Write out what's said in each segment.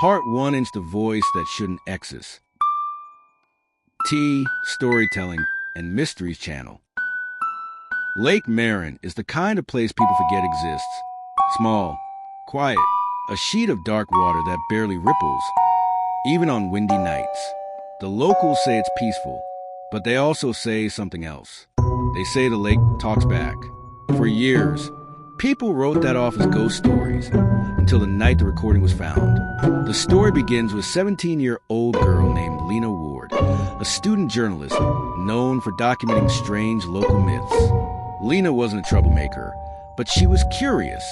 Part 1 into the voice that shouldn't exist. T, Storytelling and Mysteries Channel. Lake Merrin is the kind of place people forget exists. Small, quiet, a sheet of dark water that barely ripples, even on windy nights. The locals say it's peaceful, but they also say something else. They say the lake talks back. For years, people wrote that off as ghost stories until the night the recording was found. The story begins with a 17-year-old girl named Lena Ward, a student journalist known for documenting strange local myths. Lena wasn't a troublemaker, but she was curious,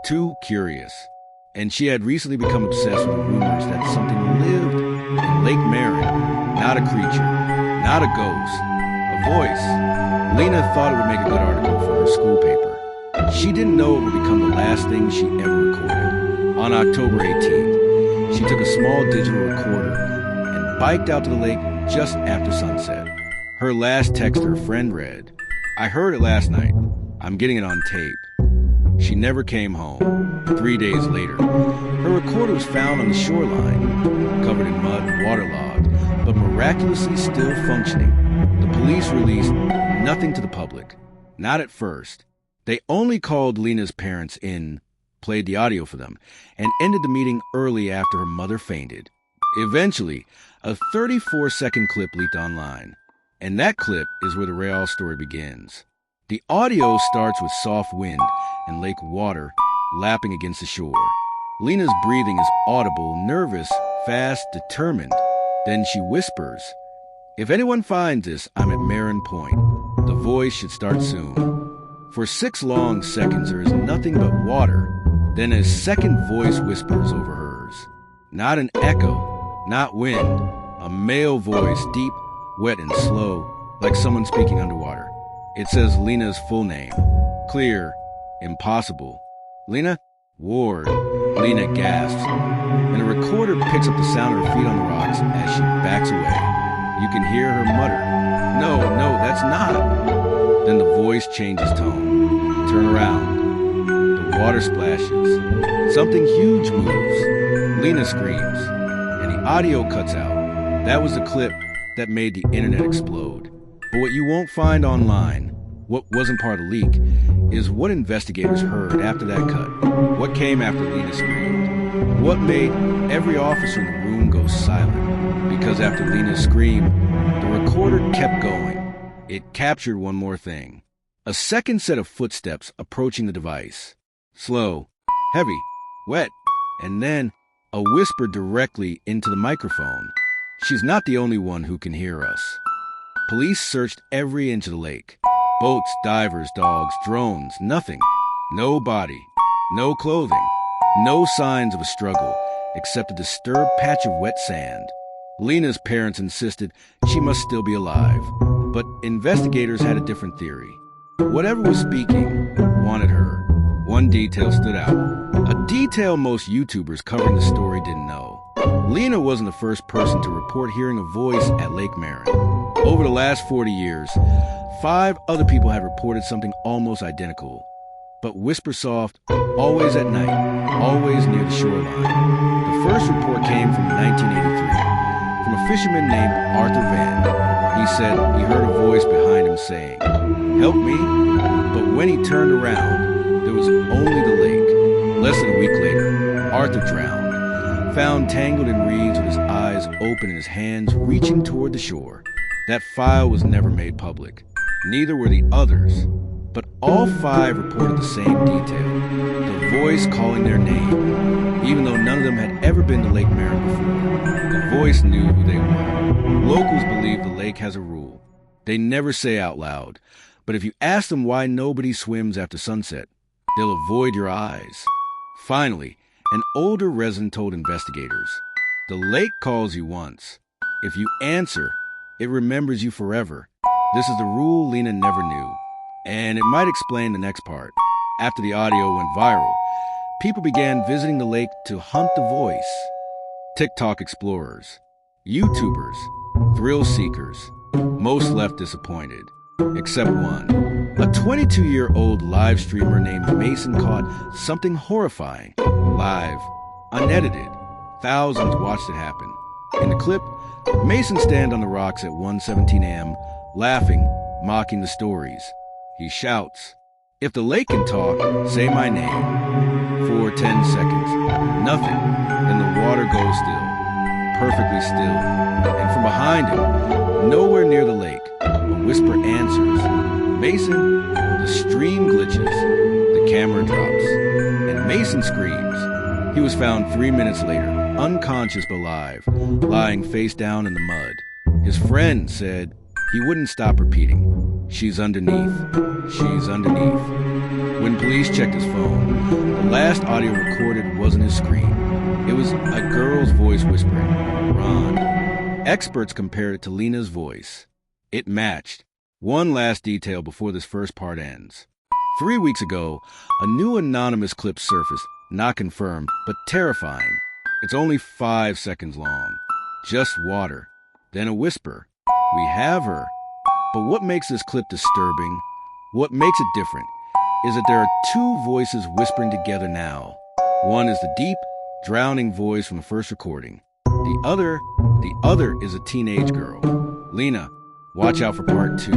too curious. And she had recently become obsessed with the rumors that something lived in Lake Merrin. Not a creature, not a ghost, a voice. Lena thought it would make a good article for her school paper. She didn't know it would become the last thing she ever recorded. On October 18th, she took a small digital recorder and biked out to the lake just after sunset. Her last text to her friend read, "I heard it last night. I'm getting it on tape." She never came home. 3 days later, her recorder was found on the shoreline, covered in mud and waterlogged, but miraculously still functioning. The police released nothing to the public. Not at first. They only called Lena's parents in, played the audio for them, and ended the meeting early after her mother fainted. Eventually, a 34-second clip leaked online, and that clip is where the real story begins. The audio starts with soft wind and lake water lapping against the shore. Lena's breathing is audible, nervous, fast, determined. Then she whispers, "If anyone finds this, I'm at Merrin Point. The voice should start soon." For 6 long seconds, there is nothing but water. Then a second voice whispers over hers. Not an echo, not wind. A male voice, deep, wet, and slow, like someone speaking underwater. It says Lena's full name. Clear, impossible. "Lena Ward." Lena gasps, and a recorder picks up the sound of her feet on the rocks as she backs away. You can hear her mutter, No, that's not." Then the voice changes tone. Turn around. The water splashes. Something huge moves. Lena screams, and the audio cuts out. That was the clip that made the internet explode. But what you won't find online, what wasn't part of the leak, is what investigators heard after that cut. What came after Lena screamed. What made every officer in the room go silent. Because after Lena's scream, the recorder kept going. It captured one more thing. A second set of footsteps approaching the device. Slow, heavy, wet, and then a whisper directly into the microphone. She's not the only one who can hear us. Police searched every inch of the lake. Boats, divers, dogs, drones, nothing. No body, no clothing, no signs of a struggle, except a disturbed patch of wet sand. Lena's parents insisted she must still be alive, but investigators had a different theory. Whatever was speaking wanted her. One detail stood out, a detail most YouTubers covering the story didn't know. Lena wasn't the first person to report hearing a voice at Lake Merrin. Over the last 40 years, 5 other people have reported something almost identical. But whisper soft, always at night, always near the shoreline. The first report came from 1983, from a fisherman named Arthur Van. He said he heard a voice behind him saying, "Help me." But when he turned around, there was only the lake. Less than a week later, Arthur drowned, found tangled in reeds with his eyes open and his hands reaching toward the shore. That file was never made public. Neither were the others. But all 5 reported the same detail. The voice calling their name, even though none of them had ever been to Lake Merrin before. The voice knew who they were. Locals believe the lake has a rule. They never say out loud, but if you ask them why nobody swims after sunset, they'll avoid your eyes. Finally, an older resident told investigators, "The lake calls you once. If you answer, it remembers you forever." This is the rule Lena never knew. And it might explain the next part. After the audio went viral, people began visiting the lake to hunt the voice. TikTok explorers, YouTubers, thrill seekers. Most left disappointed, except one. A 22-year-old live streamer named Mason caught something horrifying, live, unedited, Thousands watched it happen. In the clip, Mason stands on the rocks at 1:17 a.m., laughing, mocking the stories. He shouts, "If the lake can talk, say my name." For 10 seconds. Nothing. Then the water goes still. Perfectly still. And from behind him, nowhere near the lake, a whisper answers. "Mason." The stream glitches. The camera drops. And Mason screams. He was found 3 minutes later, unconscious but alive, lying face down in the mud. His friend said he wouldn't stop repeating, "She's underneath. She's underneath." When police checked his phone, the last audio recorded wasn't his scream. It was a girl's voice whispering, "Run." Experts compared it to Lena's voice. It matched. One last detail before this first part ends. 3 weeks ago, a new anonymous clip surfaced, not confirmed, but terrifying. It's only 5 seconds long. Just water. Then a whisper. "We have her." But what makes this clip disturbing, what makes it different, is that there are two voices whispering together now. One is the deep, drowning voice from the first recording. The other is a teenage girl. Lena, watch out for part 2.